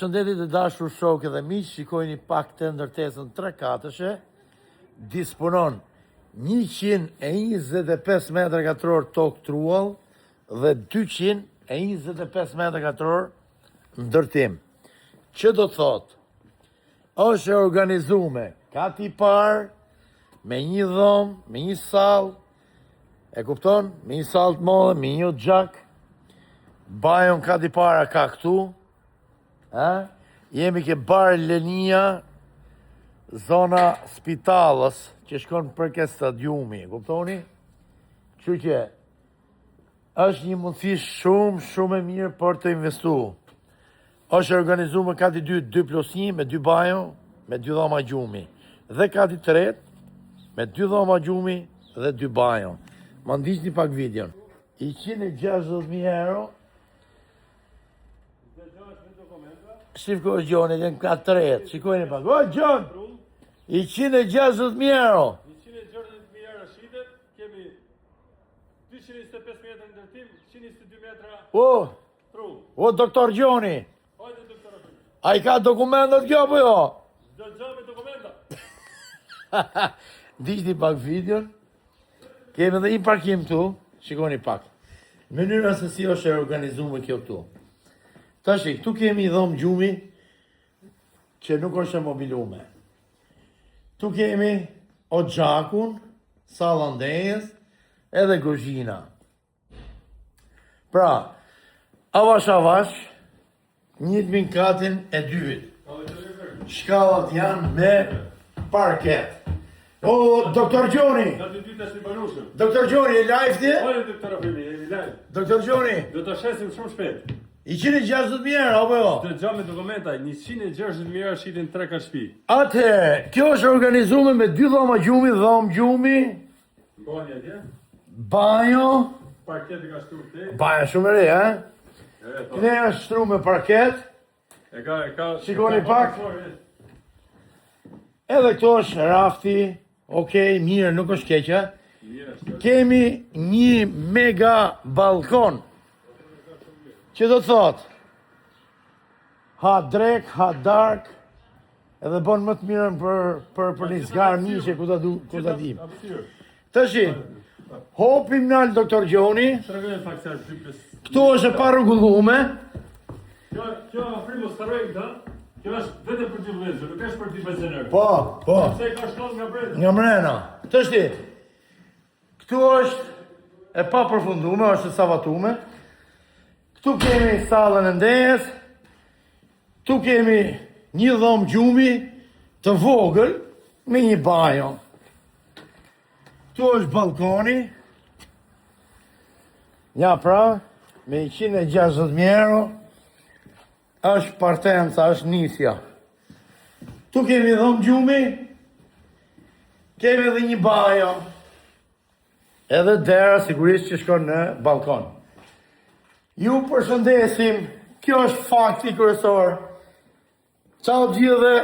Përshëndetje të dashur shokë dhe miq, shikojini pak të ndërtesën 3 katëshe, disponon 125 metra katror tokë truall dhe 225 metra katror ndërtim. Që do të thotë, është e organizume kati parë, me një dhomë, me një sallë, e kupton? Me një sallë të madhe, me një gjak, bajon kati para ka këtu, jemi ke bar Lenia, zona spitalës, që shkon për ke stadiumi, kuptoni? Kështu që, është një mundësi shumë e mirë për të investu. Është organizu me kati 2+1, me 2 bajo, me 2 dhoma gjumi. Dhe kati 3, me 2 dhoma gjumi dhe 2 bajo. Ma ndiqni pak videon. 160.000 euro. Shifko Gjoni, dhe në ka 3, shikojnë pak. O, Gjon! 160.000 euro. 160.000 euro shitet, kemi 225 metra ndërtim, 122 metra tru. O, doktor Gjoni! Hajde, doktor Gjoni. A i ka dokumentat kjo, po jo? Do të gjame dokumenta. Ndiqni pak videon. Kemi dhe një parkim tu, shikoni pak. Mënyra se si është e organizuar kjo këtu. Tashi, këtu kemi dhomë gjumi që nuk është e mobilume. Tu kemi o gjakun, salandejes, edhe gozhina. Pra, avash, njëtmin katin e dyvit. Shkallat janë me parket. O, doktor Gjoni! Gati dyta si banushëm. Doktor Gjoni, e live ti? Hajde, doktor Gjoni, jemi live. Doktor Gjoni, Do të shesim shumë shpejt. 160.000 euro, apo jo? Do të gjame dokumenta, 160.000 euro shitin 3 ka shtëpi. Atëherë, kjo është organizuar me 2 dhoma gjumi, Bani atje, banjo, parketi ka shtruar te. banjo shumë e re, Këne është shtru me parket, E ka Shikoni pak. Edhe këto është rafti, okej, mirë, nuk është keqe. Kemi një mega balkon, që do të thot, ha drek, ha dark, edhe bon më të mirën për një zgarë mishe, ku ta dim. Tashi, hopim nalë doktor Gjoni, Tregojnë pak se është 2+. këtu është e parrugullume, Kjo primos tregojnë ta. Kjo është vetëm për t'i vëllezër, nuk është për t'i benzinerë. po, Se ka shkollë nga brenda. nga mrena. Tashi, këtu është e pa përfundume, është e savatume, këtu kemi sallën e ndejes, këtu kemi një dhomë gjumi të vogël me një bajo. Këtu është balkoni. Ja pra, me 160.000 euro, është partenca, është nisja. Tu kemi dhomë gjumi, kemi edhe një bajo, edhe dera sigurisht që shkon në balkon. Ju përshëndesim, kjo është fakti kryesor. Ciao gjithëve!